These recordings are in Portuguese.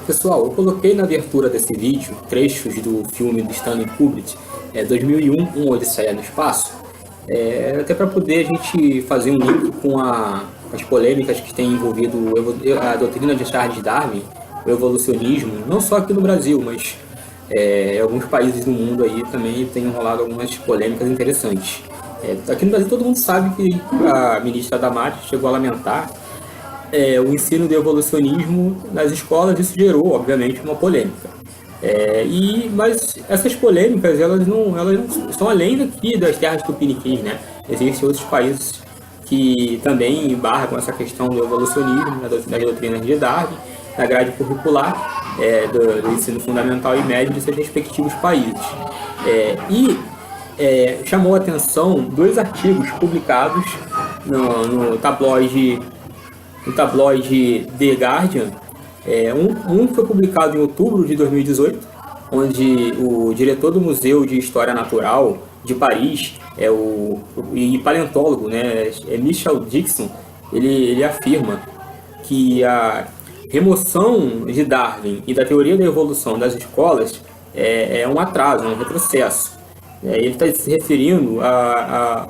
Pessoal, eu coloquei na abertura desse vídeo trechos do filme do Stanley Kubrick, 2001, Um Odisseia no Espaço, até para poder a gente fazer um link com as polêmicas que têm envolvido a doutrina de Charles Darwin, o evolucionismo, não só aqui no Brasil, mas em alguns países do mundo aí também tem rolado algumas polêmicas interessantes. Aqui no Brasil todo mundo sabe que a ministra Damares chegou a lamentar o ensino do evolucionismo nas escolas. Isso gerou, obviamente, uma polêmica. Mas essas polêmicas, elas não são além daqui das terras tupiniquins, né? Existem outros países que também embarcam essa questão do evolucionismo, das doutrinas de Darwin, na grade curricular do ensino fundamental e médio de seus respectivos países. Chamou a atenção dois artigos publicados no tabloide The Guardian. Um foi publicado em outubro de 2018, onde o diretor do Museu de História Natural de Paris, e paleontólogo, né, Michel Dixon, ele afirma que a remoção de Darwin e da teoria da evolução das escolas é um atraso, um retrocesso. Ele está se referindo a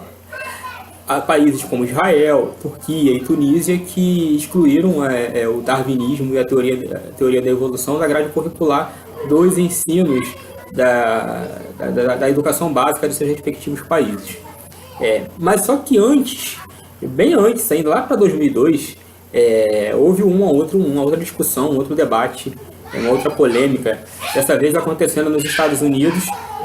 países como Israel, Turquia e Tunísia, que excluíram o darwinismo e a teoria da evolução da grade curricular dos ensinos da educação básica de seus respectivos países. Mas só que bem antes, ainda lá para 2002, houve uma outra discussão, um outro debate, uma outra polêmica, dessa vez acontecendo nos Estados Unidos,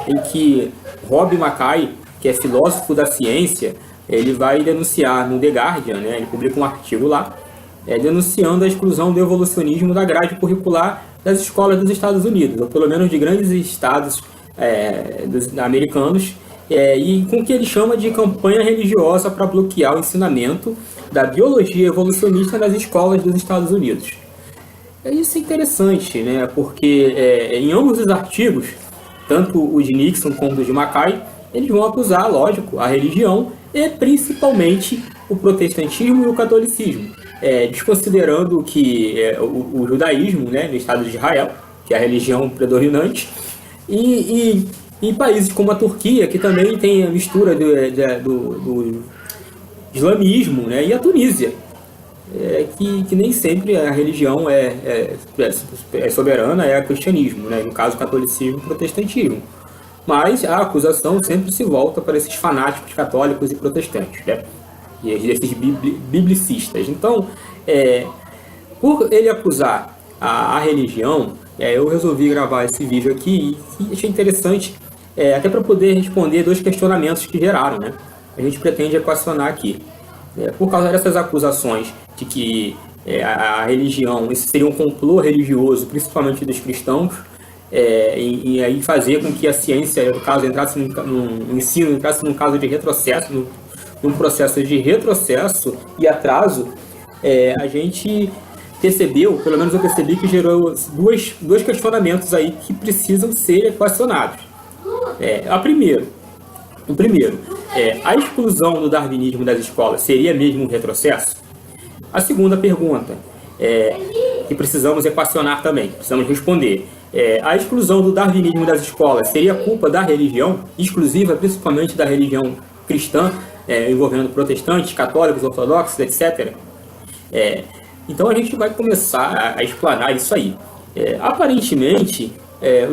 em que Rob Mackay, que é filósofo da ciência, ele vai denunciar no The Guardian, né, ele publica um artigo lá, denunciando a exclusão do evolucionismo da grade curricular das escolas dos Estados Unidos, ou pelo menos de grandes estados americanos, e com o que ele chama de campanha religiosa para bloquear o ensinamento da biologia evolucionista nas escolas dos Estados Unidos. Isso é interessante, né, porque em ambos os artigos, tanto o de Nixon como o de Mackay, eles vão acusar, lógico, a religião e principalmente o protestantismo e o catolicismo, desconsiderando que o judaísmo, né, no Estado de Israel, que é a religião predominante, e em países como a Turquia, que também tem a mistura do islamismo, né, e a Tunísia, que nem sempre a religião é soberana, é o cristianismo, né, no caso o catolicismo e o protestantismo. Mas a acusação sempre se volta para esses fanáticos católicos e protestantes, né? E esses biblicistas. Então, por ele acusar a religião, eu resolvi gravar esse vídeo aqui e achei interessante, até para poder responder dois questionamentos que geraram, né? A gente pretende equacionar aqui. Por causa dessas acusações de que a religião, esse seria um complô religioso, principalmente dos cristãos, e aí fazer com que a ciência, no caso, entrasse no ensino, entrasse num caso de retrocesso, num processo de retrocesso e atraso, a gente percebeu, pelo menos eu percebi, que gerou dois questionamentos aí que precisam ser equacionados. O primeiro, a exclusão do darwinismo das escolas seria mesmo um retrocesso? A segunda pergunta, que precisamos equacionar também, precisamos responder, a exclusão do darwinismo das escolas seria culpa da religião, exclusiva principalmente da religião cristã, envolvendo protestantes, católicos, ortodoxos, etc. Então a gente vai começar a explanar isso aí. Aparentemente,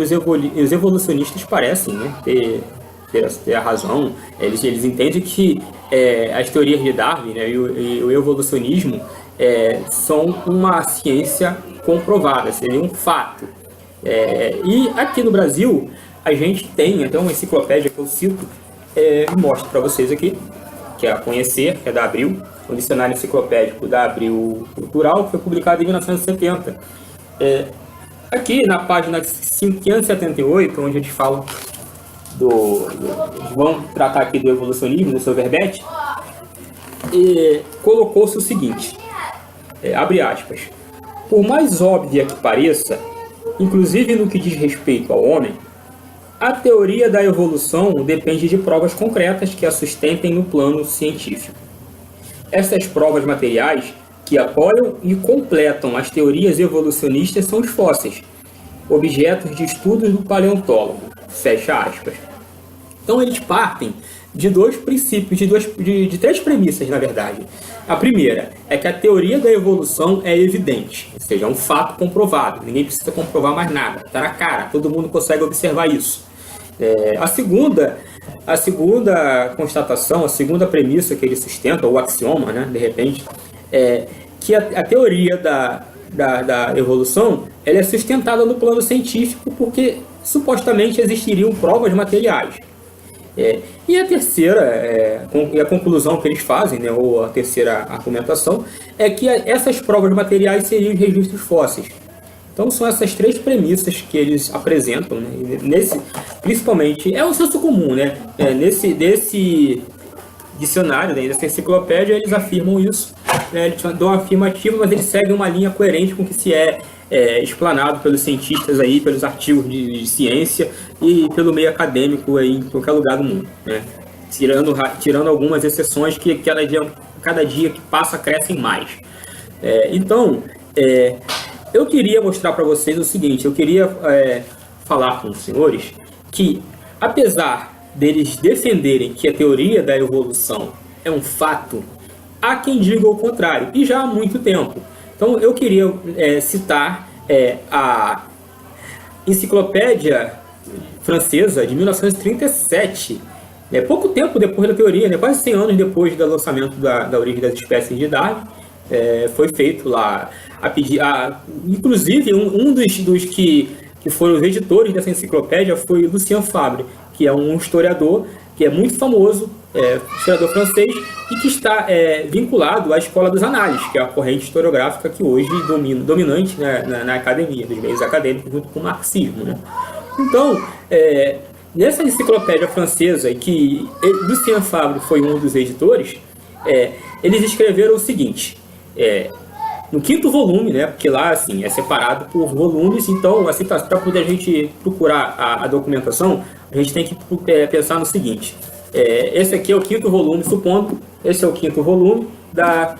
os evolucionistas parecem, né, ter a razão. Eles entendem que as teorias de Darwin, né, e o evolucionismo são uma ciência comprovada, seria um fato. E aqui no Brasil, a gente tem até uma enciclopédia que eu cito, mostro para vocês aqui, que é a Conhecer, que é da Abril, um dicionário enciclopédico da Abril Cultural, que foi publicado em 1970. Aqui na página 578, onde a gente fala vamos tratar aqui do evolucionismo, do seu verbete, colocou-se o seguinte, abre aspas, por mais óbvia que pareça, inclusive no que diz respeito ao homem, a teoria da evolução depende de provas concretas que a sustentem no plano científico. Essas provas materiais que apoiam e completam as teorias evolucionistas são os fósseis, objetos de estudos do paleontólogo. Fecha aspas. Então eles partem de dois princípios, de três premissas, na verdade. A primeira é que a teoria da evolução é evidente, ou seja, é um fato comprovado, ninguém precisa comprovar mais nada, está na cara, todo mundo consegue observar isso. A segunda constatação, a segunda premissa que ele sustenta, ou axioma, né, de repente, é que a teoria da evolução ela é sustentada no plano científico porque supostamente existiriam provas materiais. E a terceira, e a conclusão que eles fazem, né, ou a terceira argumentação, é que essas provas materiais seriam os registros fósseis. Então são essas três premissas que eles apresentam, né, principalmente, é um senso comum, né, nesse dicionário, né, nessa enciclopédia, eles afirmam isso, né, eles dão uma afirmativa, mas eles seguem uma linha coerente com o que se é explanado pelos cientistas aí, pelos artigos de ciência e pelo meio acadêmico aí em qualquer lugar do mundo, né? Tirando algumas exceções que cada dia que passa crescem mais. Então, eu queria mostrar para vocês o seguinte, eu queria falar com os senhores que, apesar deles defenderem que a teoria da evolução é um fato, há quem diga o contrário, e já há muito tempo. Então eu queria citar a enciclopédia francesa de 1937, pouco tempo depois da teoria, né, quase 100 anos depois do lançamento da origem das espécies de Darwin, foi feito lá, inclusive um dos que foram os editores dessa enciclopédia foi Lucien Fabre, que é um historiador que é muito famoso, historiador francês, e que está vinculado à Escola das Análises, que é a corrente historiográfica que hoje dominante, né, na academia, dos meios acadêmicos, junto com o marxismo, né? Então, nessa enciclopédia francesa, que Lucien Fabre foi um dos editores, eles escreveram o seguinte, no quinto volume, né, porque lá assim, é separado por volumes, então assim, para poder a gente procurar a documentação, a gente tem que pensar no seguinte, esse aqui é o quinto volume, supondo, esse é o quinto volume da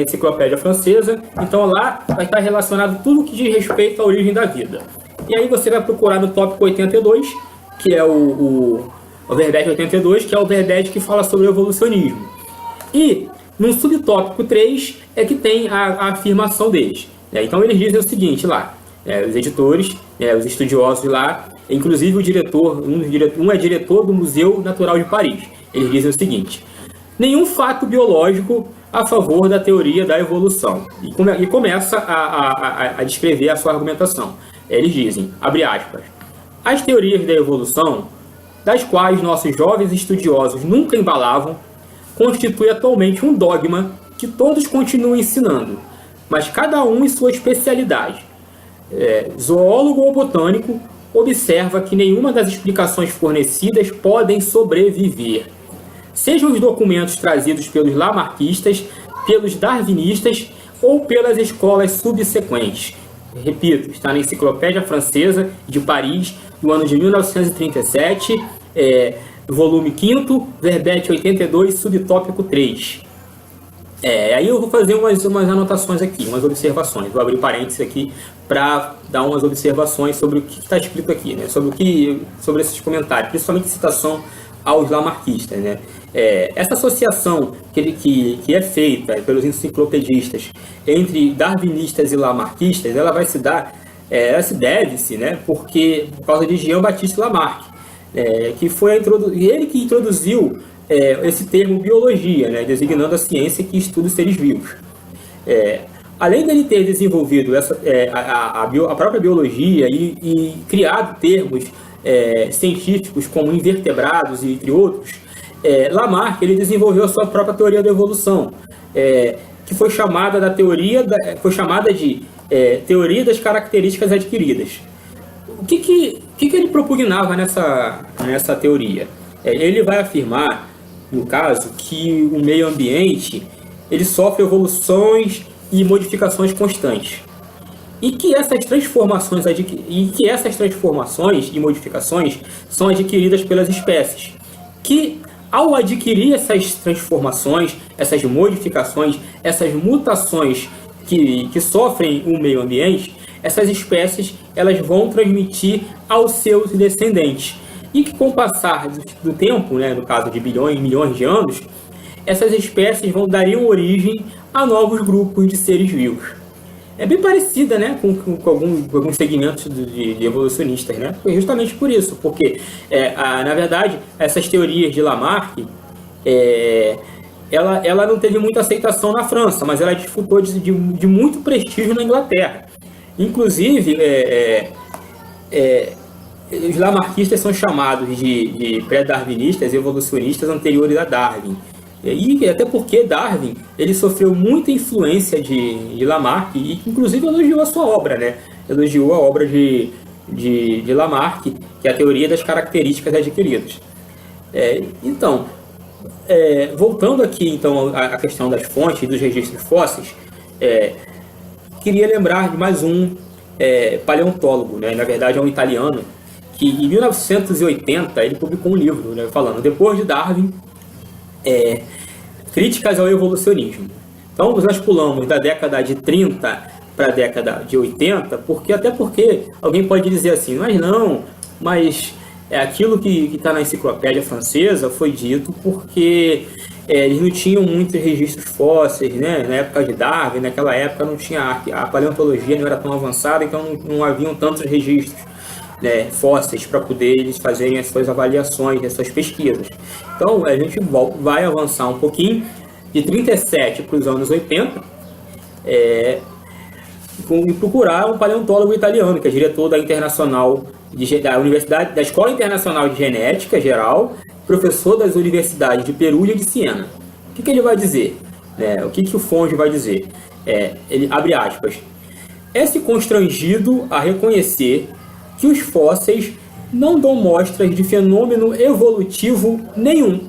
enciclopédia francesa, então lá vai estar relacionado tudo que diz respeito à origem da vida. E aí você vai procurar no tópico 82, que é o verbete 82, que é o verbete que fala sobre o evolucionismo. E no subtópico 3 é que tem a afirmação deles. Então eles dizem o seguinte lá, os editores, os estudiosos lá, inclusive o diretor, um é diretor do Museu Natural de Paris. Eles dizem o seguinte: nenhum fato biológico a favor da teoria da evolução. E começa a descrever a sua argumentação. Eles dizem, abre aspas, as teorias da evolução, das quais nossos jovens estudiosos nunca embalavam, constitui atualmente um dogma que todos continuam ensinando, mas cada um em sua especialidade. Zoólogo ou botânico observa que nenhuma das explicações fornecidas podem sobreviver. Sejam os documentos trazidos pelos lamarckistas, pelos darwinistas ou pelas escolas subsequentes. Repito, está na Enciclopédia Francesa de Paris, do ano de 1937, volume 5º, verbete 82, subtópico 3. Aí eu vou fazer umas anotações aqui, umas observações. Vou abrir parênteses aqui para dar umas observações sobre o que está escrito aqui, né? Sobre esses comentários, principalmente citação aos lamarckistas, né? Essa associação que é feita pelos enciclopedistas entre darwinistas e lamarckistas, ela vai se dar, ela se deve-se, né? Por causa de Jean-Baptiste Lamarck, que foi ele que introduziu esse termo biologia, né, designando a ciência que estuda os seres vivos. Além dele ter desenvolvido a própria biologia e criado termos científicos como invertebrados e entre outros, Lamarck ele desenvolveu a sua própria teoria da evolução, que foi chamada de teoria das características adquiridas. O que ele propugnava nessa teoria? Ele vai afirmar, no caso, que o meio ambiente ele sofre evoluções e modificações constantes. E que essas transformações e modificações são adquiridas pelas espécies, que ao adquirir essas transformações, essas modificações, essas mutações que sofrem o meio ambiente, essas espécies elas vão transmitir aos seus descendentes. E que com o passar do tempo, né, no caso de bilhões, milhões de anos, essas espécies dariam origem a novos grupos de seres vivos. É bem parecida, né, com alguns segmentos de evolucionistas, né? Justamente por isso, porque, na verdade, essas teorias de Lamarck, ela não teve muita aceitação na França, mas ela disputou de muito prestígio na Inglaterra. Inclusive, os lamarckistas são chamados de pré-darwinistas, evolucionistas anteriores a Darwin. E até porque Darwin ele sofreu muita influência de Lamarck e inclusive elogiou a sua obra, né? Elogiou a obra de Lamarck, que é a teoria das características adquiridas. Então, voltando aqui então à questão das fontes e dos registros fósseis, queria lembrar de mais um paleontólogo, né? Na verdade é um italiano, que em 1980 ele publicou um livro, né, falando depois de Darwin, críticas ao evolucionismo. Então nós pulamos da década de 30 para a década de 80, até porque alguém pode dizer assim, mas aquilo que está na enciclopédia francesa foi dito porque eles não tinham muitos registros fósseis, né? Na época de Darwin, naquela época não tinha a paleontologia, não era tão avançada, então não haviam tantos registros, né, fósseis para poder eles fazerem as suas avaliações, as suas pesquisas. Então a gente vai avançar um pouquinho de 37 para os anos 80 e procurar um paleontólogo italiano que é diretor da da Escola Internacional de Genética Geral, professor das universidades de Perugia e de Siena. O que ele vai dizer? O que o Fonge vai dizer? Ele abre aspas. É-se constrangido a reconhecer que os fósseis não dão mostras de fenômeno evolutivo nenhum.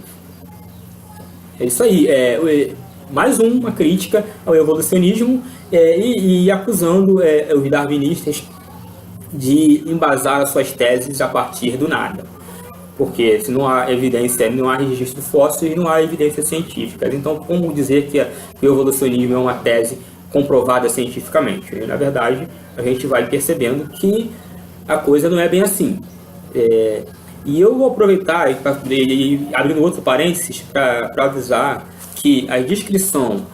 É isso aí, mais uma crítica ao evolucionismo e acusando os darwinistas de embasar as suas teses a partir do nada. Porque se não há evidência, não há registro fóssil e não há evidências científicas. Então, como dizer que o evolucionismo é uma tese comprovada cientificamente? E, na verdade, a gente vai percebendo que a coisa não é bem assim. E eu vou aproveitar e abrindo outro parênteses para avisar que a descrição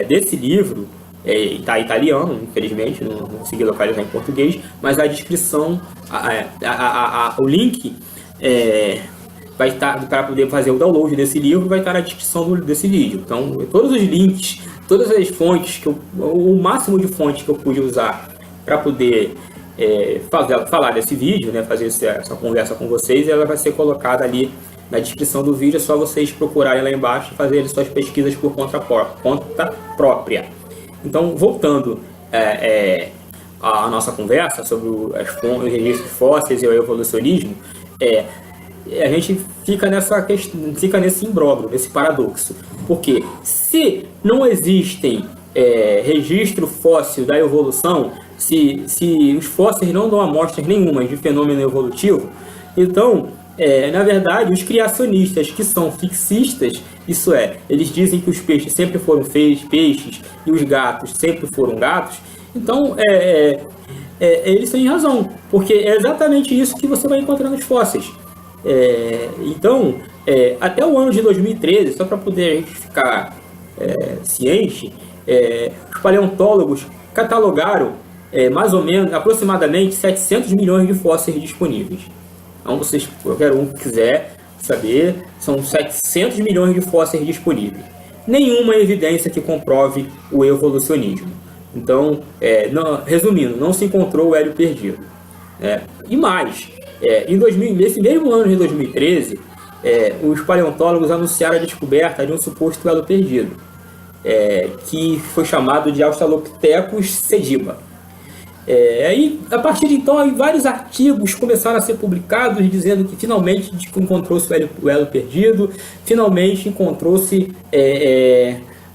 desse livro está italiano, infelizmente, não consegui localizar em português, mas a descrição, o link vai estar, para poder fazer o download desse livro, vai estar na descrição desse vídeo. Então, todos os links, todas as fontes, o máximo de fontes que eu pude usar para poder falar desse vídeo, né, fazer essa conversa com vocês, ela vai ser colocada ali na descrição do vídeo. É só vocês procurarem lá embaixo e fazerem suas pesquisas por conta própria. Então, voltando à nossa conversa sobre os registros fósseis e o evolucionismo, a gente fica nesse imbróglio, nesse paradoxo. Porque se não existem registro fóssil da evolução, se os fósseis não dão amostras nenhuma de fenômeno evolutivo, então, na verdade, os criacionistas que são fixistas, isso eles dizem que os peixes sempre foram peixes e os gatos sempre foram gatos, então eles têm razão, porque é exatamente isso que você vai encontrar nos fósseis. Então, até o ano de 2013, só para poder a gente ficar ciente, os paleontólogos catalogaram mais ou menos, aproximadamente 700 milhões de fósseis disponíveis. Então, qualquer um que quiser saber, são 700 milhões de fósseis disponíveis. Nenhuma evidência que comprove o evolucionismo. Então, resumindo, não se encontrou o hélio perdido. E mais, nesse mesmo ano de 2013, os paleontólogos anunciaram a descoberta de um suposto hélio perdido, que foi chamado de Australopithecus sediba. Aí, a partir de então, vários artigos começaram a ser publicados dizendo que finalmente encontrou-se o elo perdido, finalmente encontrou-se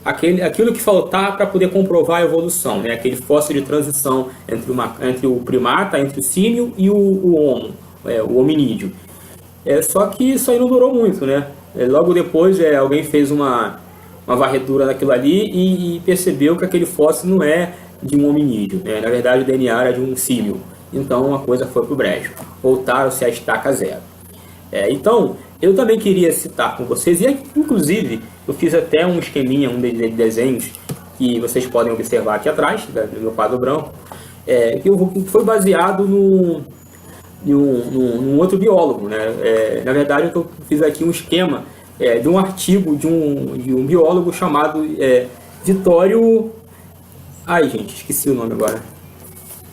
aquilo que faltava para poder comprovar a evolução, né? Aquele fóssil de transição entre o primata, entre o símio e o homo, o hominídeo. Só que isso aí não durou muito, né? Logo depois, alguém fez uma varredura naquilo ali e percebeu que aquele fóssil não é de um hominídeo, né? Na verdade, o DNA era de um símil. Então, a coisa foi para o brejo. Voltaram-se à estaca zero. Então, eu também queria citar com vocês, e inclusive, eu fiz até um esqueminha, um de desenhos, que vocês podem observar aqui atrás, do meu quadro branco, que foi baseado num outro biólogo, né? Na verdade, eu fiz aqui um esquema de um artigo de um biólogo chamado Vittorio... Ai, gente, esqueci o nome agora.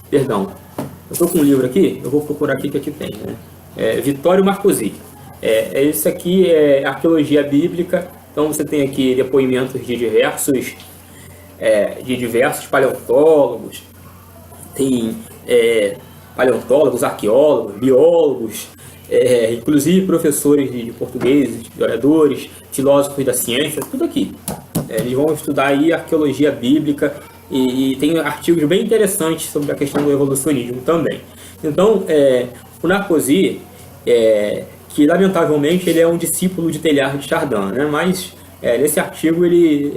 Perdão. Eu estou com um livro aqui, eu vou procurar aqui que aqui tem, né? Vittorio Marcosi. Isso aqui é arqueologia bíblica, então você tem aqui depoimentos de diversos paleontólogos, tem paleontólogos, arqueólogos, biólogos, inclusive professores de português, historiadores, filósofos da ciência, tudo aqui. Eles vão estudar aí arqueologia bíblica e tem artigos bem interessantes sobre a questão do evolucionismo também. Então, o Marcosi, que lamentavelmente ele é um discípulo de Teilhard de Chardin, né? Mas nesse artigo,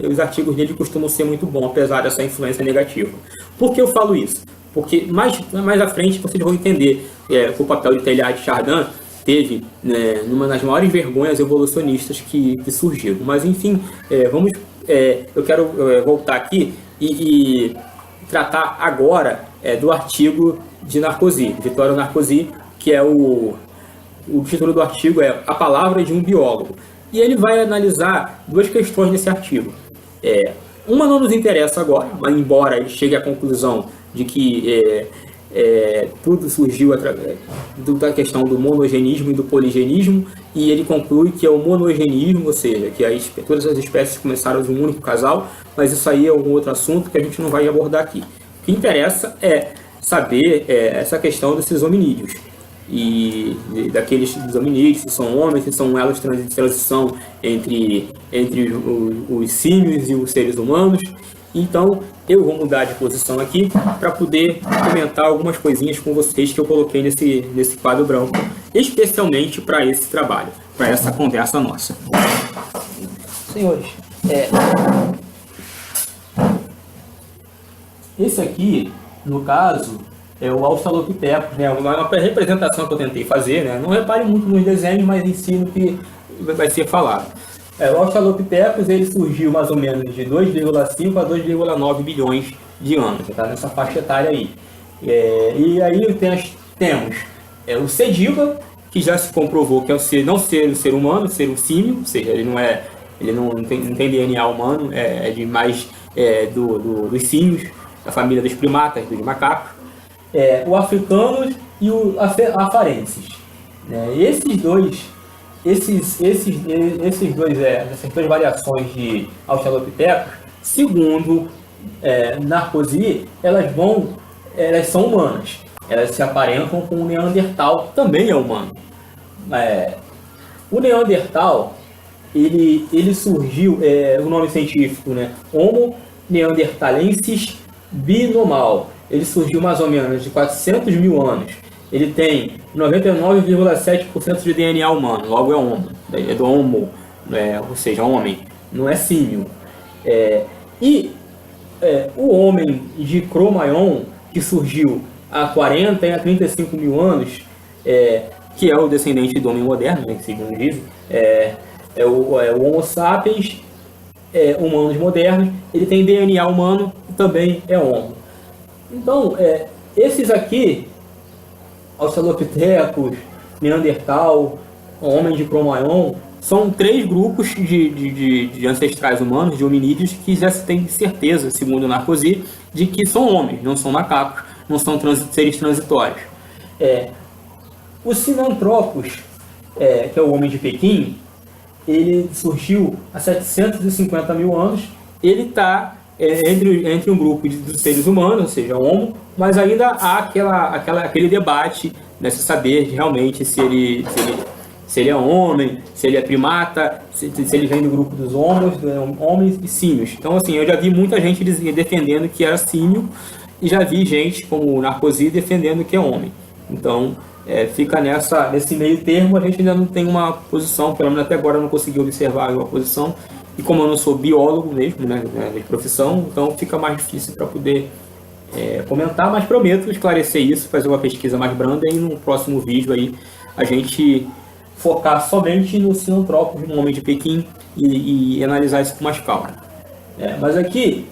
os artigos dele costumam ser muito bons, apesar dessa influência negativa. Por que eu falo isso? Porque mais à frente vocês vão entender que o papel de Teilhard de Chardin teve, né, numa das maiores vergonhas evolucionistas que surgiram. Mas enfim, eu quero voltar aqui e tratar agora do artigo de Marcosi, Vittorio Marcosi, que é o título do artigo é A Palavra de um Biólogo. E ele vai analisar duas questões nesse artigo. Uma não nos interessa agora, mas embora ele chegue à conclusão de que tudo surgiu através da questão do monogenismo e do poligenismo, e ele conclui que é o monogenismo, ou seja, que todas as espécies começaram de um único casal, mas isso aí é um outro assunto que a gente não vai abordar aqui. O que interessa é saber essa questão desses hominídeos, e daqueles hominídeos, se são homens, se são elos de transição entre os símios e os seres humanos. Então, eu vou mudar de posição aqui para poder comentar algumas coisinhas com vocês que eu coloquei nesse quadro branco, especialmente para esse trabalho, para essa conversa nossa. Senhores, esse aqui, no caso, é o Australopithecus, né? Uma representação que eu tentei fazer, né? Não repare muito nos desenhos, mas ensino que vai ser falado. O Australopithecus ele surgiu mais ou menos de 2,5 a 2,9 bilhões de anos, está nessa faixa etária aí. E aí temos o Sediba, que já se comprovou que não ser um ser humano, ser um símio, ou seja, ele não tem DNA humano, é de mais dos símios, da família dos primatas, dos macacos. O Africanus e o Afarensis. Essas duas variações de Australopithecus, segundo Marcosi, elas são humanas. Elas se aparentam com o Neandertal, também é humano. O Neandertal, ele surgiu, o nome científico, né? Homo neanderthalensis binomal. Ele surgiu mais ou menos de 400 mil anos. Ele tem 99,7% de DNA humano, logo é homo, é do homo, ou seja, homem, não é símio. O homem de Cro-Magnon, que surgiu há 40 e há 35 mil anos, que é o descendente do homem moderno, né, segundo dizem, o Homo sapiens, humanos modernos, ele tem DNA humano e também é homo. Então, esses aqui, Australopithecus, Neandertal, homem de Cro-Magnon, são três grupos de ancestrais humanos, de hominídeos, que já se tem certeza, segundo Marcosi, de que são homens, não são macacos, não são seres transitórios. O Sinanthropus, que é o homem de Pequim, ele surgiu há 750 mil anos. Ele está entre um grupo de seres humanos, ou seja, homo, mas ainda há aquele debate, né, se saber realmente se ele é homem, se ele é primata, se ele vem do grupo dos homens e símios. Então, assim, eu já vi muita gente defendendo que era símio, e já vi gente como o Marcosi defendendo que é homem. Então, fica nesse meio termo. A gente ainda não tem uma posição, pelo menos até agora eu não consegui observar uma posição, e como eu não sou biólogo mesmo, né, de profissão, então fica mais difícil para poder comentar, mas prometo esclarecer isso, fazer uma pesquisa mais branda, e no próximo vídeo aí a gente focar somente no Sinanthropus, no Homem de Pequim, e analisar isso com mais calma. Mas aqui,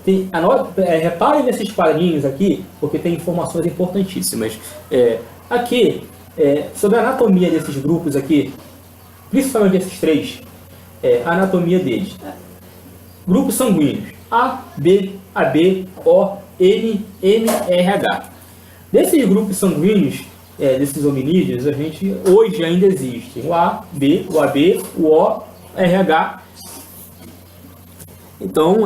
reparem nesses quadrinhos aqui, porque tem informações importantíssimas. Aqui, sobre a anatomia desses grupos aqui, principalmente esses três, a anatomia deles. Grupos sanguíneos: A, B, AB, O, N, M, R, H. Desses grupos sanguíneos, desses hominídeos, a gente hoje ainda existe o A, B, o AB, o O, RH. Então,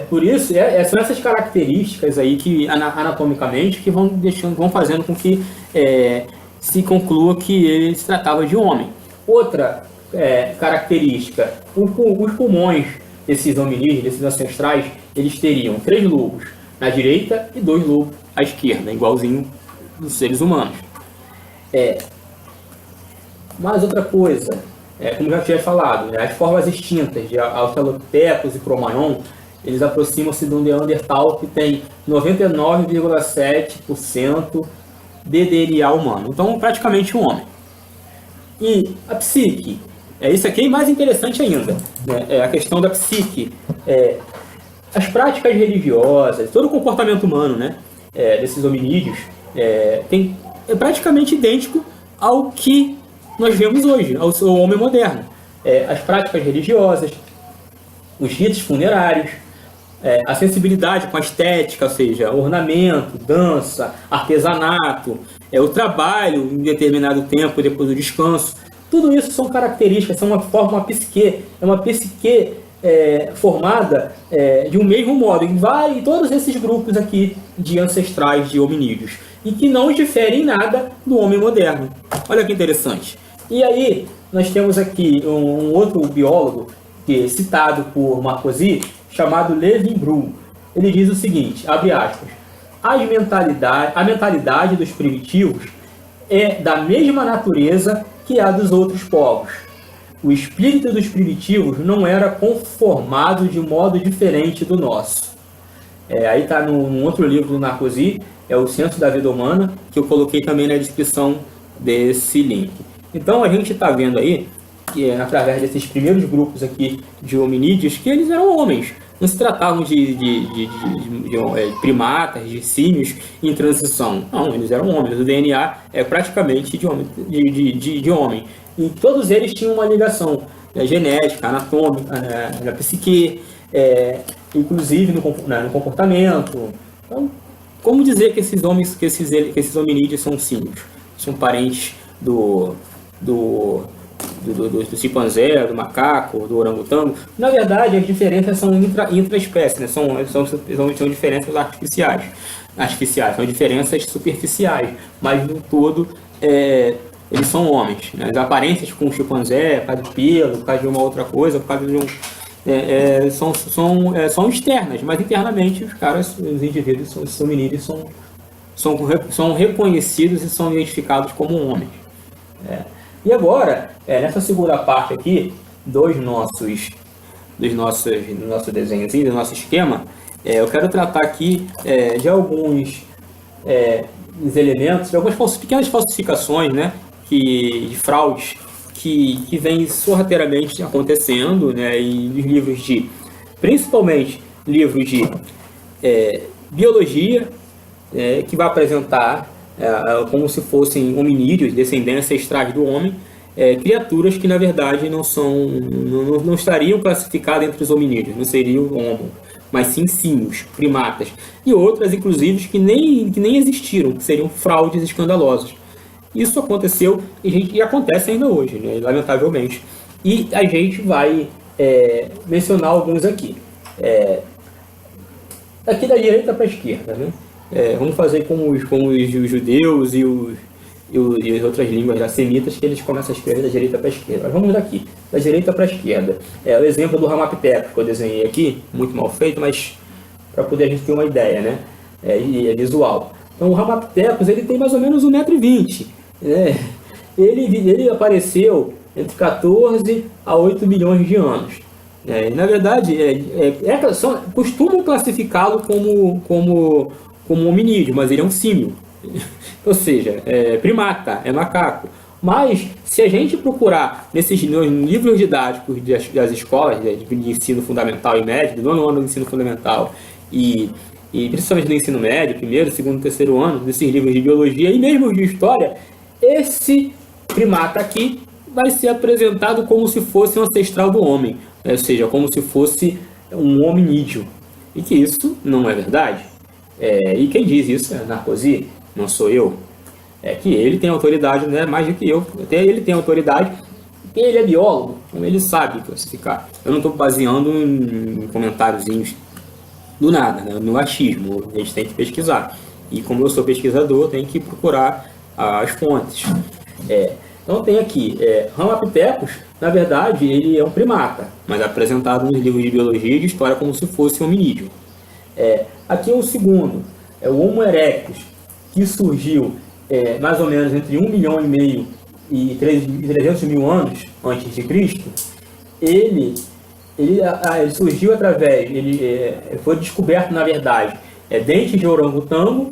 por isso, são essas características aí que anatomicamente que vão fazendo com que se conclua que ele se tratava de homem. Outra característica: os pulmões desses hominídeos, desses ancestrais, eles teriam 3 lobos na direita e 2 lobos à esquerda, igualzinho dos seres humanos. Mais outra coisa, como já tinha falado, as formas extintas de Australopithecus e Cro-Magnon, eles aproximam-se de um Neandertal que tem 99,7% de DNA humano. Então, praticamente um homem. E a psique, isso aqui é mais interessante ainda, a questão da psique. As práticas religiosas, todo o comportamento humano, desses hominídeos, é praticamente idêntico ao que nós vemos hoje, ao homem moderno. As práticas religiosas, os ritos funerários, a sensibilidade com a estética, ou seja, ornamento, dança, artesanato, o trabalho em determinado tempo depois do descanso. Tudo isso são características, são uma psique, uma psique formada de um mesmo modo em todos esses grupos aqui de ancestrais de hominídeos, e que não diferem em nada do homem moderno. Olha que interessante. E aí nós temos aqui um outro biólogo, citado por Marcosi, chamado Levin-Bruhl. Ele diz o seguinte, abre aspas: a mentalidade dos primitivos é da mesma natureza que a dos outros povos. O espírito dos primitivos não era conformado de modo diferente do nosso. Aí está num outro livro do Marcosi, o Senso da Vida Humana, que eu coloquei também na descrição desse link. Então a gente está vendo aí, que através desses primeiros grupos aqui de hominídeos, que eles eram homens. Não se tratavam de primatas, de símios em transição. Não, eles eram homens. O DNA é praticamente de homem. E todos eles tinham uma ligação genética, anatômica, na psique, inclusive no comportamento. Então, como dizer que esses hominídeos são símios? São parentes do chimpanzé, do macaco, do orangotango? Na verdade, as diferenças são intraespécies, são diferenças artificiais, são diferenças superficiais, mas no todo eles são homens. As aparências com o chimpanzé, por causa do pelo, por causa de uma outra coisa, por causa de são externas, mas internamente os indivíduos, os hominídeos, são reconhecidos e são identificados como homens. E agora, nessa segunda parte aqui do nosso desenhozinho, do nosso esquema, eu quero tratar aqui de alguns elementos, de algumas pequenas falsificações, de fraudes que vêm sorrateiramente acontecendo, em livros principalmente livros de biologia, que vai apresentar como se fossem hominídeos, descendentes ancestrais do homem, criaturas que na verdade não estariam classificadas entre os hominídeos, não seriam homo, mas sim símios, primatas, e outras inclusive que nem existiram, que seriam fraudes escandalosas. Isso aconteceu e acontece ainda hoje, lamentavelmente. E a gente vai mencionar alguns aqui. Aqui da direita para a esquerda, vamos fazer com os judeus e as outras línguas semitas, que eles começam a escrever da direita para a esquerda. Mas vamos daqui, da direita para a esquerda. O exemplo do Ramapithecus que eu desenhei aqui, muito mal feito, mas para poder a gente ter uma ideia, e é visual. Então o Ramapithecus ele tem mais ou menos 1,20 m, ele apareceu entre 14 a 8 milhões de anos. Na verdade, costumam classificá-lo como hominídeo, mas ele é um símio. Ou seja, primata, é macaco. Mas, se a gente procurar nesses livros didáticos das escolas de ensino fundamental e médio, do nono ano do ensino fundamental e principalmente do ensino médio, primeiro, segundo, terceiro ano, desses livros de biologia e mesmo de história, esse primata aqui vai ser apresentado como se fosse um ancestral do homem, ou seja, como se fosse um hominídeo. E que isso não é verdade. E quem diz isso é Narcosi, não sou eu. É que ele tem autoridade, né, mais do que eu. Até ele tem autoridade, porque ele é biólogo, então ele sabe classificar. Eu não estou baseando em comentáriozinhos do nada, né, no achismo. A gente tem que pesquisar. E como eu sou pesquisador, tem que procurar as fontes. Então tem aqui, Ramapithecus, na verdade, ele é um primata, mas apresentado nos livros de biologia e de história como se fosse um hominídeo. Aqui é o segundo, é o Homo erectus, que surgiu mais ou menos entre 1,5 milhão e 300 mil anos antes de Cristo. Ele surgiu através, foi descoberto, na verdade, dentes de orangotango,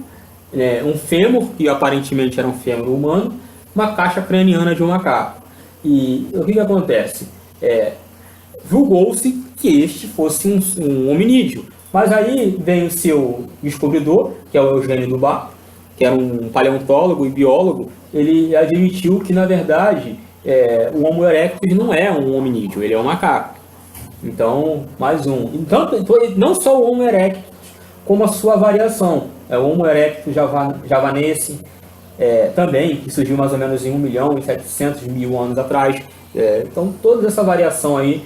um fêmur, que aparentemente era um fêmur humano, uma caixa craniana de um macaco. E o que acontece? Julgou-se que este fosse um hominídeo. Mas aí vem o seu descobridor, que é o Eugênio Dubat, que era um paleontólogo e biólogo. Ele admitiu que, na verdade, o Homo erectus não é um hominídeo, ele é um macaco. Então, mais um. Então, não só o Homo erectus, como a sua variação. O Homo erectus javanense, também, que surgiu mais ou menos em 1 milhão e 700 mil anos atrás. Então, toda essa variação aí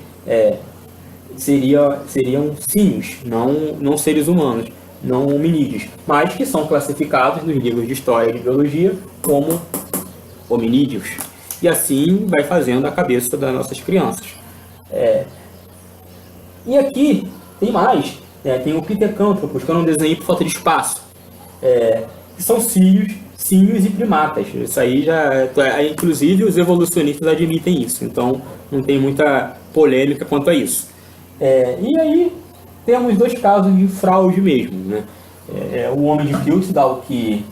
seriam símios, não seres humanos, não hominídeos, mas que são classificados nos livros de história e de biologia como hominídeos. E assim vai fazendo a cabeça das nossas crianças. E aqui tem mais, tem o Pithecanthropus, que eu não desenhei por falta de espaço, que são símios e primatas. Isso aí inclusive os evolucionistas admitem isso, então não tem muita polêmica quanto a isso. E aí temos dois casos de fraude mesmo, né? O homem de Piltdown, que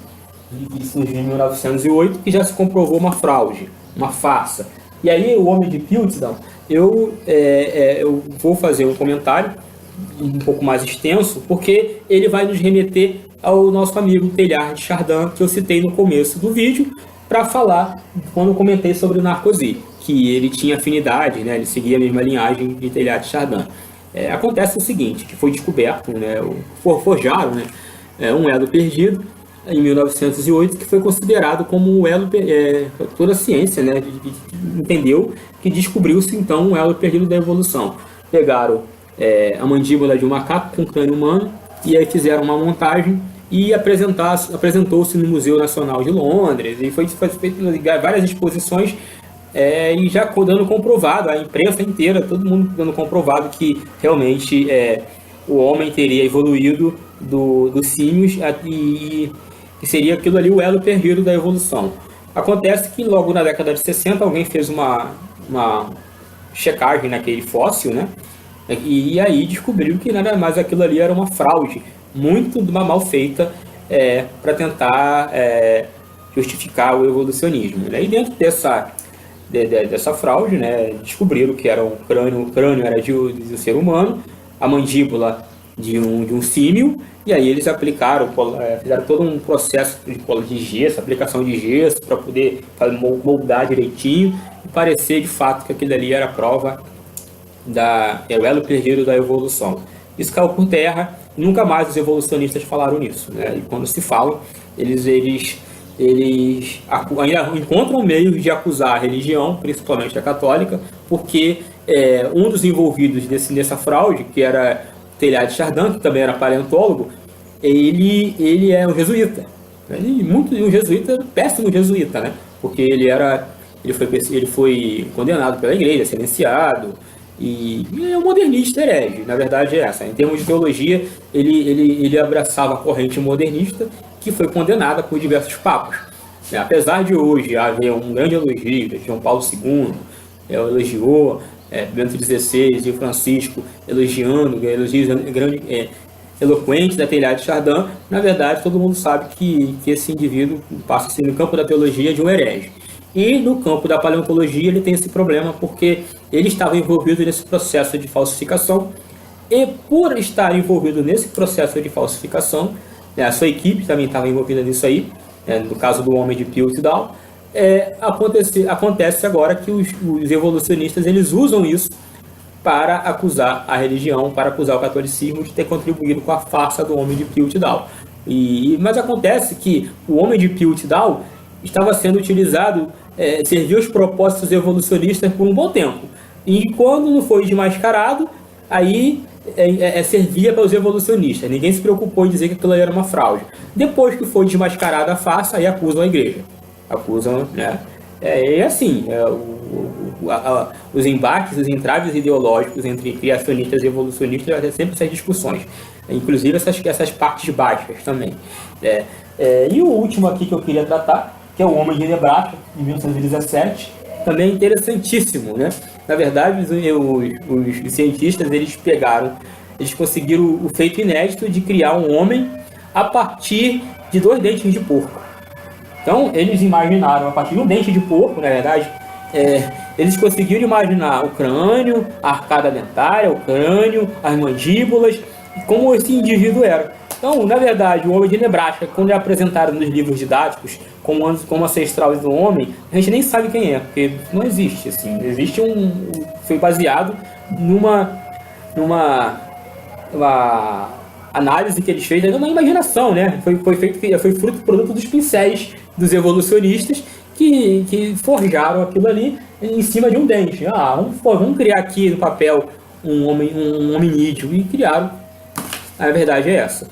surgiu em 1908, que já se comprovou uma fraude, uma farsa. E aí o homem de Piltdown, eu vou fazer um comentário um pouco mais extenso, porque ele vai nos remeter ao nosso amigo Teilhard de Chardin, que eu citei no começo do vídeo, para falar, quando eu comentei sobre o Narcosi, que ele tinha afinidade, né, ele seguia a mesma linhagem de Teilhard de Chardin. Acontece o seguinte, que foi descoberto, né, forjaram, né, um elo perdido em 1908, que foi considerado como um elo, toda a ciência, né, entendeu que descobriu-se então um elo perdido da evolução. Pegaram a mandíbula de um macaco com crânio humano, e aí fizeram uma montagem e apresentou-se no Museu Nacional de Londres, e foi feito várias exposições, e já dando comprovado, a imprensa inteira, todo mundo dando comprovado que realmente o homem teria evoluído dos símios e seria aquilo ali o elo perdido da evolução. Acontece que logo na década de 60 alguém fez uma checagem naquele fóssil, né? E aí descobriu que nada mais aquilo ali era uma fraude muito mal feita para tentar justificar o evolucionismo, né? E dentro dessa fraude, né, descobriram que era o crânio era de um ser humano, a mandíbula de um símio, e aí eles fizeram todo um processo de gesso, aplicação de gesso, para poder moldar direitinho e parecer de fato que aquilo ali era a prova o elo perdido da evolução. Isso caiu por terra, e nunca mais os evolucionistas falaram nisso, né? E quando se falam, eles ainda encontram meios de acusar a religião, principalmente a católica, porque um dos envolvidos nessa fraude, que era Teilhard de Chardin, que também era paleontólogo, ele é um jesuíta. Um jesuíta, péssimo jesuíta, né? Porque ele foi condenado pela igreja, silenciado, e é um modernista herege, na verdade é essa. Em termos de teologia, ele abraçava a corrente modernista, que foi condenada por diversos papas. Apesar de hoje haver um grande elogio de João Paulo II, elogiou Bento XVI e Francisco elogiando, elogios eloquentes da Teilhard de Chardin, na verdade todo mundo sabe que esse indivíduo passa a ser no campo da teologia de um herege. E no campo da paleontologia ele tem esse problema porque ele estava envolvido nesse processo de falsificação e por estar envolvido nesse processo de falsificação, a sua equipe também estava envolvida nisso aí, no caso do homem de Piltdown, acontece agora que os evolucionistas eles usam isso para acusar a religião, para acusar o catolicismo de ter contribuído com a farsa do homem de Piltdown. Mas acontece que o homem de Piltdown estava sendo utilizado, serviu os propósitos evolucionistas por um bom tempo. E quando não foi desmascarado, aí servia para os evolucionistas. Ninguém se preocupou em dizer que aquilo era uma fraude. Depois que foi desmascarada a farsa, aí acusam a igreja. Acusam, né? Assim, os embates, os entraves ideológicos entre criacionistas e evolucionistas é sempre essas discussões. Inclusive essas partes baixas também. E o último aqui que eu queria tratar, que é o Homem de Nebraska, de 1917, também é interessantíssimo, né? Na verdade, os cientistas, eles conseguiram o feito inédito de criar um homem a partir de 2 dentes de porco. Então, eles imaginaram, a partir de um dente de porco, na verdade, eles conseguiram imaginar o crânio, a arcada dentária, o crânio, as mandíbulas, e como esse indivíduo era. Então, na verdade, o Homem de Nebraska, quando é apresentado nos livros didáticos como ancestral do homem, a gente nem sabe quem é, porque não existe, assim. Existe foi baseado numa análise que eles fez, numa imaginação, né? Foi produto dos pincéis dos evolucionistas que forjaram aquilo ali em cima de um dente. Vamos criar aqui no papel um hominídeo, e criaram. A verdade é essa.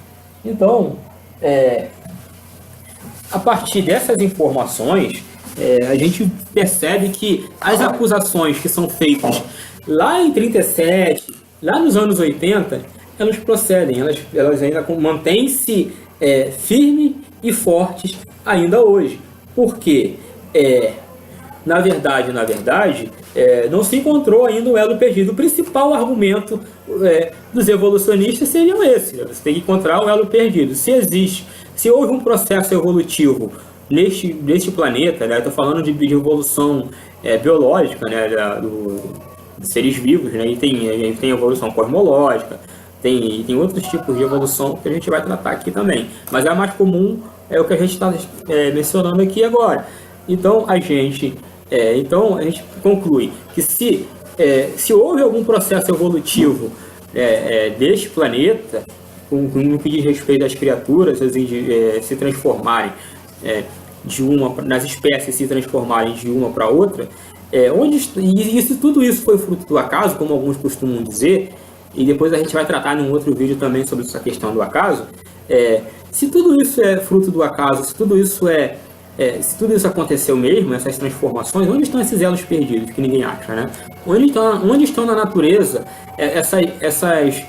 Então, a partir dessas informações, a gente percebe que as acusações que são feitas lá em 37, lá nos anos 80, elas procedem, elas ainda mantêm-se firmes e fortes ainda hoje. Porque, na verdade, não se encontrou ainda um elo perdido. O principal argumento dos evolucionistas seria esse: você tem que encontrar um elo perdido. Se houve um processo evolutivo neste planeta, né, estou falando de evolução biológica, né, de seres vivos, né, e tem evolução cosmológica, tem outros tipos de evolução que a gente vai tratar aqui também, mas a mais comum é o que a gente está mencionando aqui agora. Então a gente conclui que se houve algum processo evolutivo deste planeta, no que diz respeito às criaturas se transformarem nas espécies se transformarem de uma para outra, tudo isso foi fruto do acaso, como alguns costumam dizer, e depois a gente vai tratar em um outro vídeo também sobre essa questão do acaso. Se tudo isso é fruto do acaso, se tudo isso aconteceu mesmo, essas transformações, onde estão esses elos perdidos que ninguém acha, né? Onde estão na natureza essas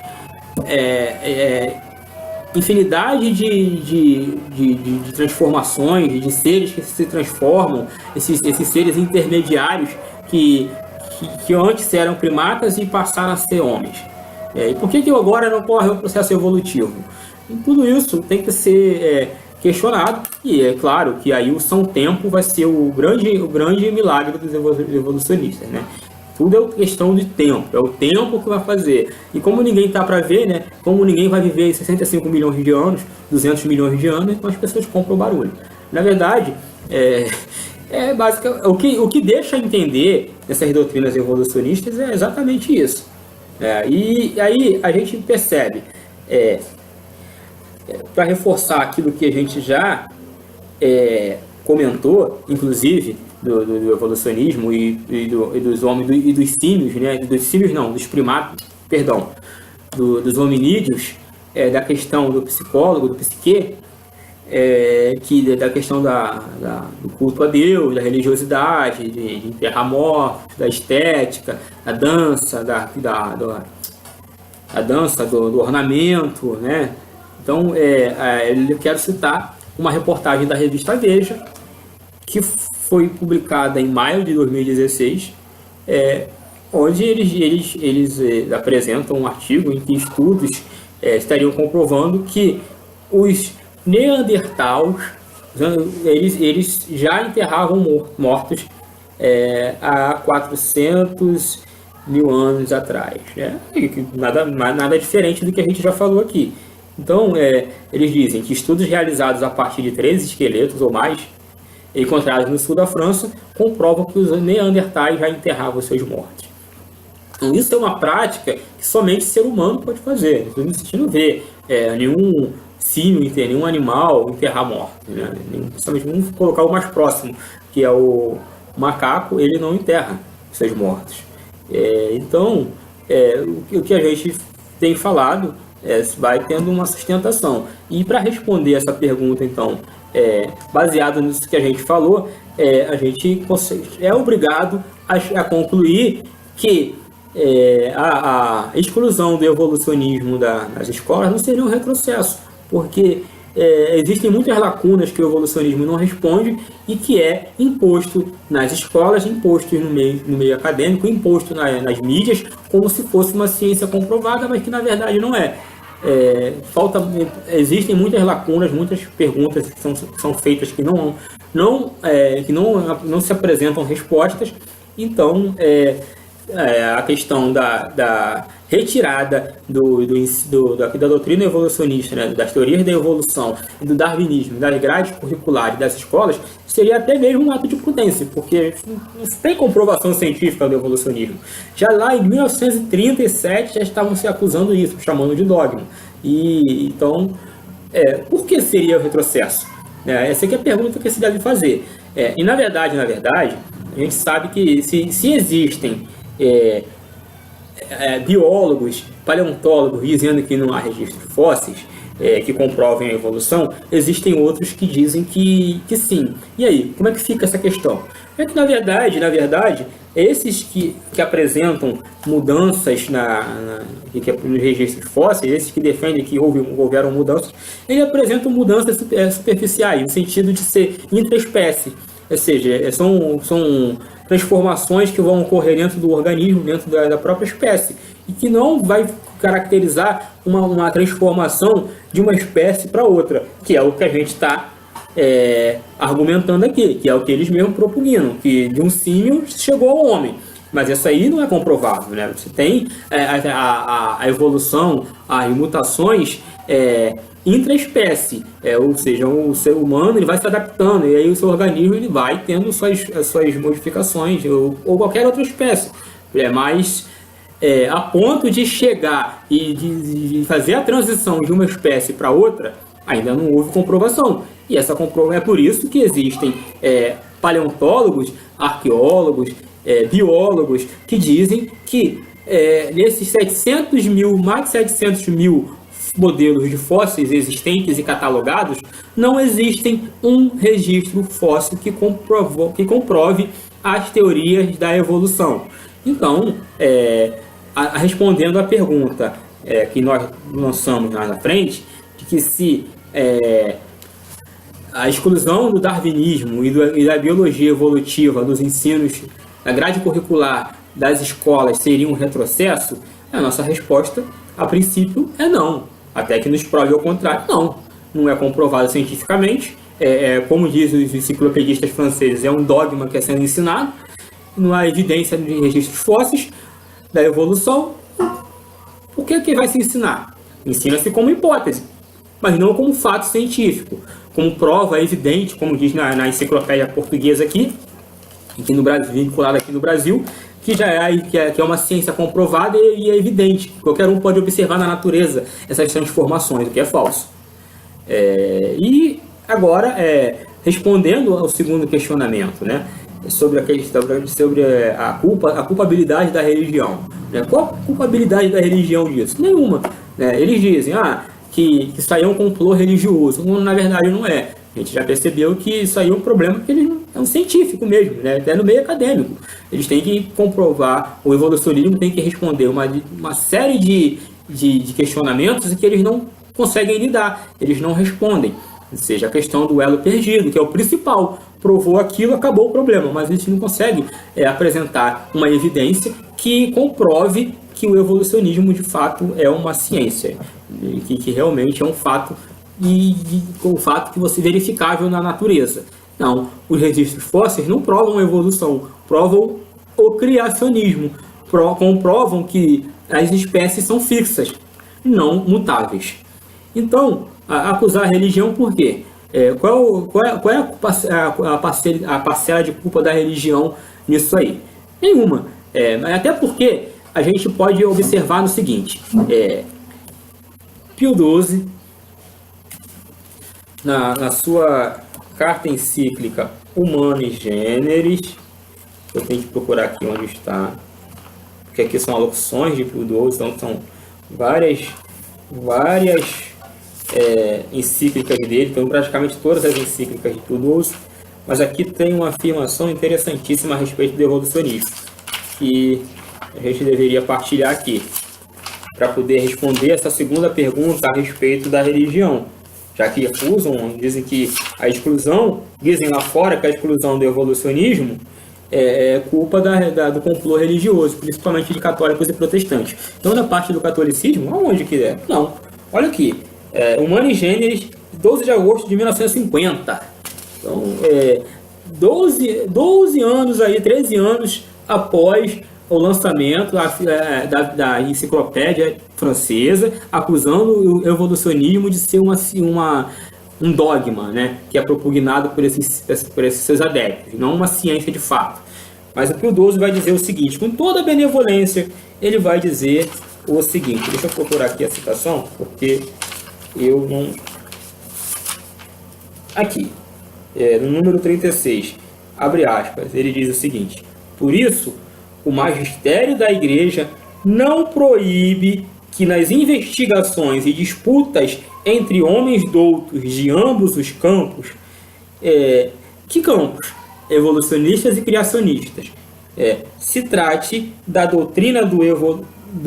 infinidade de transformações, de seres que se transformam, esses seres intermediários que antes eram primatas e passaram a ser homens? E por que agora não ocorre o processo evolutivo? E tudo isso tem que ser questionado, e é claro que aí o São Tempo vai ser o grande milagre dos evolucionistas, né? Tudo é questão de tempo, é o tempo que vai fazer. E como ninguém está para ver, né? Como ninguém vai viver 65 milhões de anos, 200 milhões de anos, então as pessoas compram o barulho. Na verdade, basicamente, o que deixa entender essas doutrinas evolucionistas é exatamente isso. E aí a gente percebe, para reforçar aquilo que a gente já comentou, inclusive, do evolucionismo e dos homens e dos símios, né? Dos símios não, dos primatas, perdão, dos hominídeos, da questão do psicólogo, do psique, da questão do culto a Deus, da religiosidade, de enterrar mortos, da estética, da dança, a dança do ornamento, né? Então, eu quero citar uma reportagem da revista Veja, que foi publicada em maio de 2016, onde eles apresentam um artigo em que estudos estariam comprovando que os Neandertais, eles já enterravam mortos há 400 mil anos atrás, né? E nada diferente do que a gente já falou aqui. Então, eles dizem que estudos realizados a partir de 13 esqueletos ou mais, encontrados no sul da França, comprovam que os Neandertais já enterravam seus mortos. Então, isso é uma prática que somente ser humano pode fazer. A gente não vê nenhum símio, nenhum animal enterrar morto, né? Principalmente, vamos colocar o mais próximo, que é o macaco, ele não enterra seus mortos. Então, o que a gente tem falado vai tendo uma sustentação. E para responder essa pergunta, então, baseado nisso que a gente falou, a gente é obrigado a concluir que a exclusão do evolucionismo das escolas não seria um retrocesso, porque existem muitas lacunas que o evolucionismo não responde e que é imposto nas escolas, imposto no meio acadêmico, imposto nas mídias, como se fosse uma ciência comprovada, mas que na verdade não é. Existem muitas lacunas, muitas perguntas que são feitas que não se apresentam respostas. Então, a questão da retirada da doutrina evolucionista, né, das teorias da evolução e do darwinismo, das grades curriculares das escolas, seria até mesmo um ato de prudência, porque não tem comprovação científica do evolucionismo. Já lá em 1937 já estavam se acusando isso, chamando de dogma. E então, por que seria o retrocesso? Essa aqui é a pergunta que se deve fazer. E na verdade, a gente sabe que se existem biólogos, paleontólogos dizendo que não há registro de fósseis que comprovem a evolução, existem outros que dizem que sim. E aí, como é que fica essa questão? É que na verdade, esses que apresentam mudanças nos registros fósseis, esses que defendem que houveram mudanças, eles apresentam mudanças superficiais, no sentido de ser intraespécie. Ou seja, são transformações que vão ocorrer dentro do organismo, dentro da própria espécie, e que não vai caracterizar uma transformação de uma espécie para outra, que é o que a gente está argumentando aqui, que é o que eles mesmos propugnam, que de um símio chegou ao homem. Mas isso aí não é comprovado, né? Você tem a evolução, as mutações intraespécie, ou seja, o ser humano ele vai se adaptando e aí o seu organismo ele vai tendo suas modificações ou qualquer outra espécie, mas a ponto de chegar e de fazer a transição de uma espécie para outra ainda não houve comprovação. E essa comprovação é por isso que existem paleontólogos, arqueólogos, biólogos que dizem que nesses mais de 700 mil modelos de fósseis existentes e catalogados, não existem um registro fóssil que comprove as teorias da evolução. Então, respondendo à pergunta que nós lançamos lá na frente, de que se a exclusão do darwinismo e da biologia evolutiva dos ensinos, da grade curricular das escolas seria um retrocesso, a nossa resposta, a princípio, é não. Até que nos prove ao contrário, não é comprovado cientificamente. Como dizem os enciclopedistas franceses, é um dogma que é sendo ensinado. Não há evidência de registros fósseis da evolução. O que vai se ensinar? Ensina-se como hipótese, mas não como fato científico, como prova evidente, como diz na enciclopédia portuguesa aqui no Brasil, vinculada aqui no Brasil, que já é uma ciência comprovada e é evidente. Qualquer um pode observar na natureza essas transformações, o que é falso. E agora, respondendo ao segundo questionamento, né, sobre a culpabilidade da religião. Né? Qual a culpabilidade da religião disso? Nenhuma. Né? Eles dizem que isso aí é um complô religioso. Na verdade, não é. A gente já percebeu que isso aí é um problema que é um científico mesmo, né? Até no meio acadêmico. Eles têm que comprovar, o evolucionismo tem que responder uma série de questionamentos que eles não conseguem lidar, eles não respondem. Ou seja, a questão do elo perdido, que é o principal. Provou aquilo, acabou o problema, mas a gente não consegue apresentar uma evidência que comprove que o evolucionismo de fato é uma ciência, que realmente é um fato e um fato que você verificável na natureza. Não, os registros fósseis não provam a evolução, provam o criacionismo, comprovam que as espécies são fixas, não mutáveis. Então, acusar a religião por quê? Qual é a parcela de culpa da religião nisso aí? Nenhuma. Até porque a gente pode observar no seguinte: Pio XII, na sua carta encíclica Humani Generis, eu tenho que procurar aqui onde está, porque aqui são alocuções de Pio XII, então são várias encíclicas dele, então praticamente todas as encíclicas de Pio XII, mas aqui tem uma afirmação interessantíssima a respeito do evolucionismo, que a gente deveria partilhar aqui, para poder responder essa segunda pergunta a respeito da religião, já que recusam, dizem que a exclusão, dizem lá fora que a exclusão do evolucionismo é culpa do complô religioso, principalmente de católicos e protestantes. Então, na parte do catolicismo, aonde que é? Não. Olha aqui, Humani Generis, 12 de agosto de 1950. Então, 12 anos aí, 13 anos após o lançamento da enciclopédia francesa, acusando o evolucionismo de ser um dogma, né, que é propugnado por esses seus adeptos, não uma ciência de fato. Mas o Pio XII vai dizer o seguinte, com toda a benevolência, ele vai dizer o seguinte, deixa eu procurar aqui a citação, porque eu não... Aqui, no número 36, abre aspas, ele diz o seguinte: por isso, o magistério da Igreja não proíbe que nas investigações e disputas entre homens doutos de ambos os campos, que campos? Evolucionistas e criacionistas, se trate da doutrina do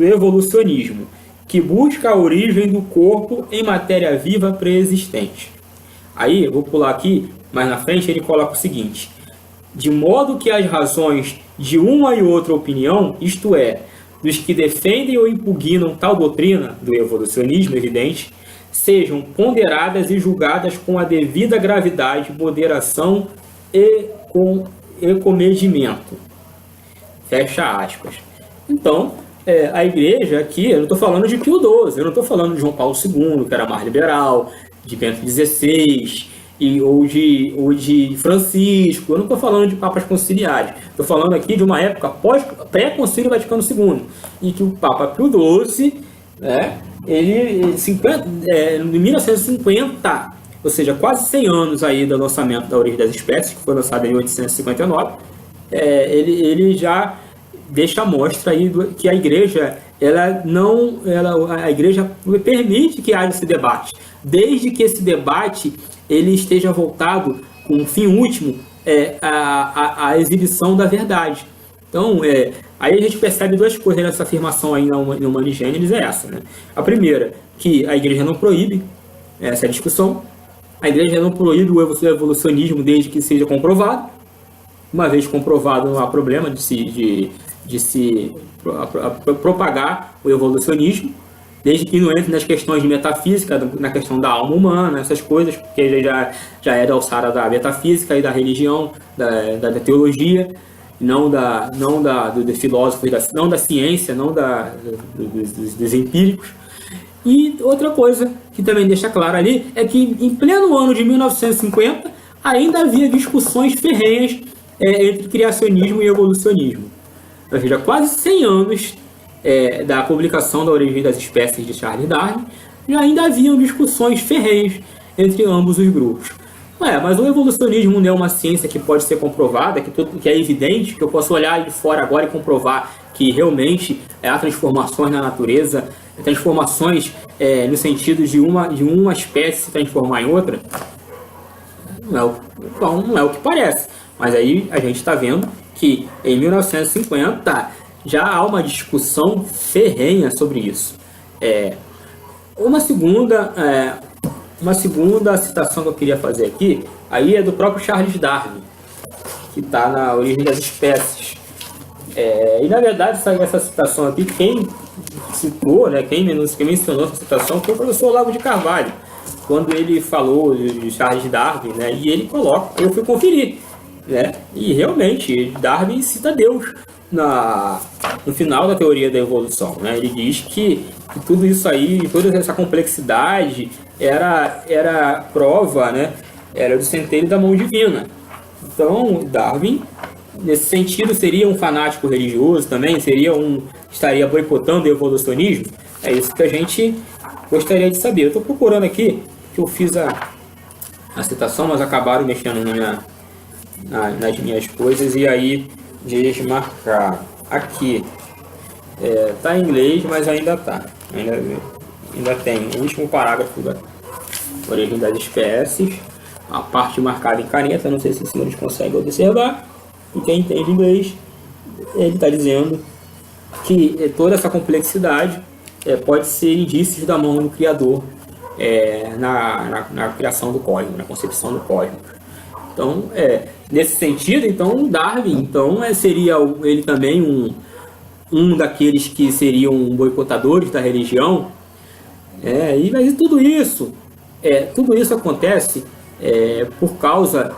evolucionismo, que busca a origem do corpo em matéria viva pré-existente. Aí, eu vou pular aqui, mais na frente ele coloca o seguinte: de modo que as razões de uma e outra opinião, isto é, dos que defendem ou impugnam tal doutrina do evolucionismo evidente, sejam ponderadas e julgadas com a devida gravidade, moderação e comedimento. Fecha aspas. Então, a igreja aqui, eu não estou falando de Pio XII, eu não estou falando de João Paulo II, que era mais liberal, de Bento XVI, ou de Francisco, eu não estou falando de papas conciliares, estou falando aqui de uma época pré-concílio Vaticano II, em que o Papa Pio XII, em 1950, ou seja, quase 100 anos aí do lançamento da Origem das Espécies, que foi lançado em 1859, ele já deixa a mostra aí que a igreja, a igreja permite que haja esse debate, desde que esse debate ele esteja voltado com um fim último, a exibição da verdade. Então, aí a gente percebe duas coisas nessa afirmação aí no Humani Generis, essa, né? A primeira, que a igreja não proíbe essa discussão, a igreja não proíbe o evolucionismo desde que seja comprovado. Uma vez comprovado, não há problema de se propagar o evolucionismo, desde que não entre nas questões de metafísica, na questão da alma humana, essas coisas, porque já é da alçada da metafísica e da religião, da teologia, não dos filósofos, não da ciência, não dos empíricos. E outra coisa que também deixa claro ali é que em pleno ano de 1950 ainda havia discussões ferrenhas entre criacionismo e evolucionismo. Ou seja, quase 100 anos da publicação da Origem das Espécies de Charles Darwin, já ainda haviam discussões ferrenhas entre ambos os grupos. Mas o evolucionismo não é uma ciência que pode ser comprovada, que é evidente, que eu posso olhar de fora agora e comprovar que realmente há transformações na natureza, transformações no sentido de uma espécie se transformar em outra. Não é o que parece. Mas aí a gente está vendo que em 1950 já há uma discussão ferrenha sobre isso. Uma segunda uma segunda citação que eu queria fazer aqui, aí é do próprio Charles Darwin, que está na Origem das Espécies. E na verdade essa citação aqui, quem citou, né, quem mencionou essa citação foi o professor Olavo de Carvalho, quando ele falou de Charles Darwin, né, e ele coloca, eu fui conferir, né, e realmente Darwin cita Deus no final da teoria da evolução, né, ele diz que tudo isso aí, toda essa complexidade era prova, né, era do centelho da mão divina. Então Darwin, nesse sentido, seria um fanático religioso também? Estaria boicotando o evolucionismo? É isso que a gente gostaria de saber. Eu estou procurando aqui, que eu fiz a citação, mas acabaram mexendo nas minhas coisas e aí desmarcaram. Aqui, tá em inglês, mas ainda tá. Ainda tem o último parágrafo da Origem das Espécies, a parte marcada em caneta, não sei se os senhores conseguem observar. E quem entende inglês, ele está dizendo que toda essa complexidade pode ser indícios da mão do Criador na criação do cosmos, na concepção do cosmos. Então, nesse sentido, então, Darwin seria ele também um daqueles que seriam boicotadores da religião. Mas tudo isso acontece por causa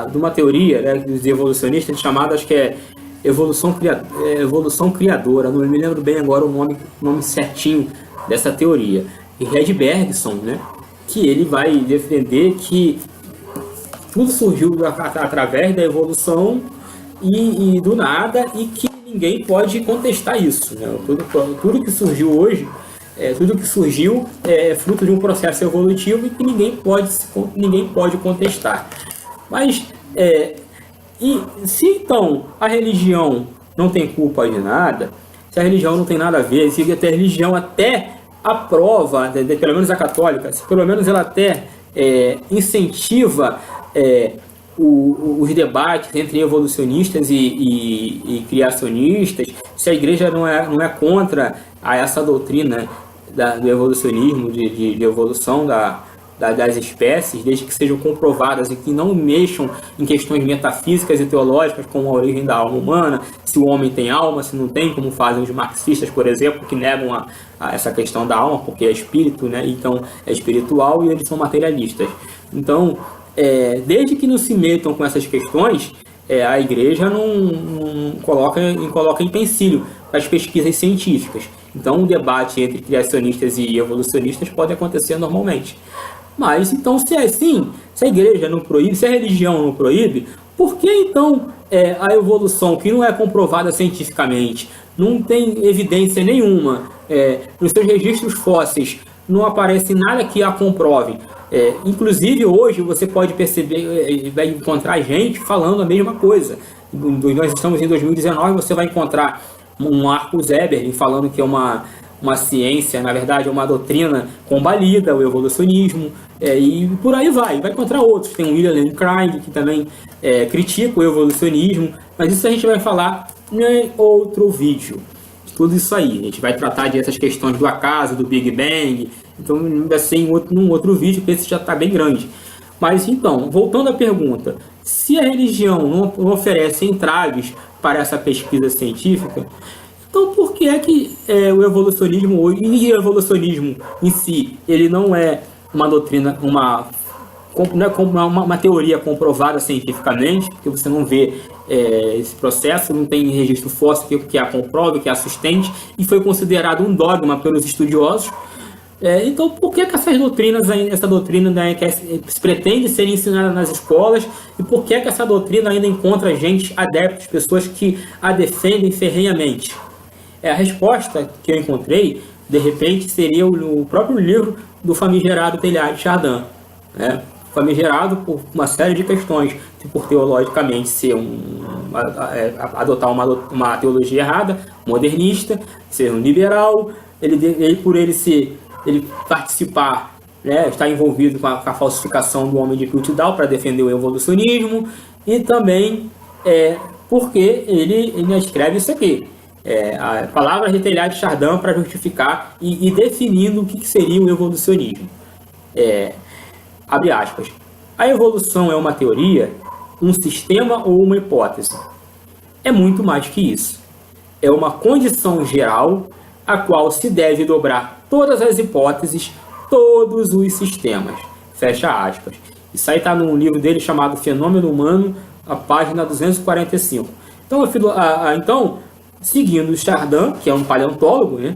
de uma teoria, né, dos evolucionistas chamada, acho que é evolução criadora, não me lembro bem agora o nome certinho dessa teoria, e Red Bergson, né, que ele vai defender que tudo surgiu através da evolução e do nada, e que ninguém pode contestar isso, né? Tudo que surgiu hoje, tudo que surgiu é fruto de um processo evolutivo e que ninguém pode contestar. Mas, e se então a religião não tem culpa de nada, se a religião não tem nada a ver, se a religião até aprova, pelo menos a católica, se pelo menos ela até incentiva os debates entre evolucionistas e criacionistas, se a igreja não é contra essa doutrina do evolucionismo, de evolução das espécies, desde que sejam comprovadas e que não mexam em questões metafísicas e teológicas, como a origem da alma humana, se o homem tem alma, se não tem, como fazem os marxistas, por exemplo, que negam essa questão da alma, porque é espírito, né? Então é espiritual e eles são materialistas. Então, desde que não se metam com essas questões, a igreja não coloca em empecilho as pesquisas científicas. Então, o debate entre criacionistas e evolucionistas pode acontecer normalmente. Mas, então, se é assim, se a igreja não proíbe, se a religião não proíbe, por que, então, a evolução, que não é comprovada cientificamente, não tem evidência nenhuma, nos seus registros fósseis, não aparece nada que a comprove? Inclusive, hoje, você pode perceber, vai encontrar gente falando a mesma coisa. Nós estamos em 2019, você vai encontrar um Marcus Eberlin falando que é uma ciência, na verdade é uma doutrina combalida, o evolucionismo, e por aí vai encontrar outros. Tem o William Lane Craig, que também critica o evolucionismo, mas isso a gente vai falar em outro vídeo. Tudo isso aí, a gente vai tratar dessas questões do acaso, do Big Bang, então vai ser num outro vídeo, porque esse já está bem grande. Mas então, voltando à pergunta, se a religião não oferece entraves para essa pesquisa científica, então por que é que o evolucionismo hoje, e o evolucionismo em si, ele não é uma doutrina, uma teoria comprovada cientificamente, porque você não vê esse processo, não tem registro fóssil que a comprove, que a sustente, e foi considerado um dogma pelos estudiosos. Então, por que essa doutrina que se pretende ser ensinada nas escolas, e por que essa doutrina ainda encontra gente, adeptos, pessoas que a defendem ferrenhamente? A resposta que eu encontrei, de repente, seria o próprio livro do famigerado Teilhard de Chardin, né? Famigerado por uma série de questões, por teologicamente adotar uma teologia errada, modernista, ser um liberal, ele participar, né, estar envolvido com a falsificação do homem de Piltdown para defender o evolucionismo, e também porque ele escreve isso aqui, a palavra de Teilhard de Chardin para justificar e definindo o que seria o evolucionismo. Abre aspas. A evolução é uma teoria, um sistema ou uma hipótese? É muito mais que isso. É uma condição geral a qual se deve dobrar todas as hipóteses, todos os sistemas. Fecha aspas. Isso aí está num livro dele chamado Fenômeno Humano, a página 245. Então, seguindo Chardin, que é um paleontólogo, né,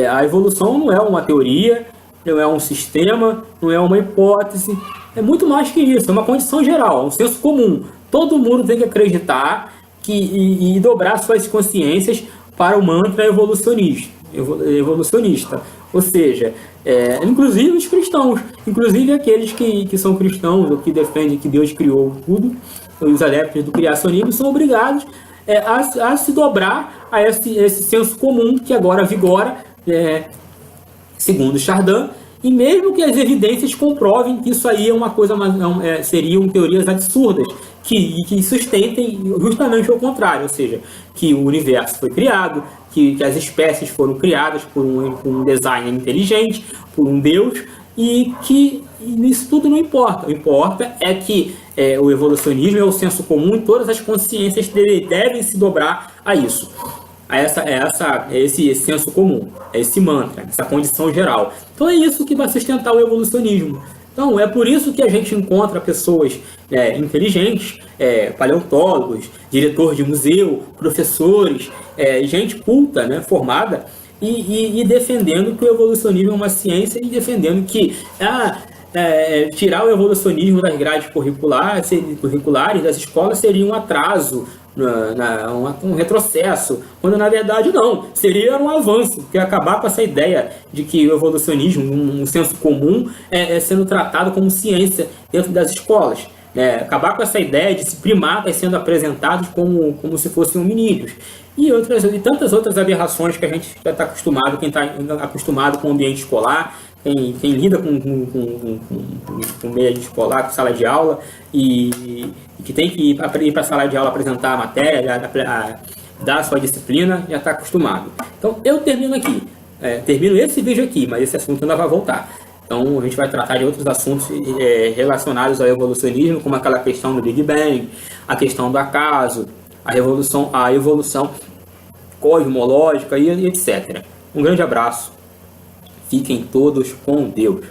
a evolução não é uma teoria, não é um sistema, não é uma hipótese, é muito mais que isso, é uma condição geral, é um senso comum. Todo mundo tem que acreditar e dobrar suas consciências para o mantra evolucionista. Ou seja, inclusive os cristãos, inclusive aqueles que são cristãos ou que defendem que Deus criou tudo, os adeptos do criacionismo são obrigados a se dobrar a esse senso comum que agora vigora, segundo Chardin, e mesmo que as evidências comprovem que isso aí é uma coisa, seriam teorias absurdas, que sustentem justamente o contrário, ou seja, que o universo foi criado, que as espécies foram criadas por um designer inteligente, por um Deus, e que isso tudo não importa. O que importa é que o evolucionismo é o senso comum e todas as consciências devem se dobrar a isso. Esse senso comum, esse mantra, essa condição geral. Então é isso que vai sustentar o evolucionismo. Então é por isso que a gente encontra pessoas inteligentes, paleontólogos, diretores de museu, professores, gente culta, né, formada, e defendendo que o evolucionismo é uma ciência e defendendo que tirar o evolucionismo das grades curriculares das escolas seria um atraso, um retrocesso, quando na verdade não, seria um avanço, porque acabar com essa ideia de que o evolucionismo, um senso comum, sendo tratado como ciência dentro das escolas. Acabar com essa ideia de primatas sendo apresentados como se fossem hominídeos. E tantas outras aberrações que a gente já está acostumado, quem está acostumado com o ambiente escolar, quem lida com o meio escolar, com sala de aula, e que tem que ir para a sala de aula apresentar a matéria, dar a sua disciplina, já está acostumado. Então, eu termino aqui. Termino esse vídeo aqui, mas esse assunto ainda vai voltar. Então, a gente vai tratar de outros assuntos relacionados ao evolucionismo, como aquela questão do Big Bang, a questão do acaso, a evolução cosmológica e etc. Um grande abraço. Fiquem todos com Deus.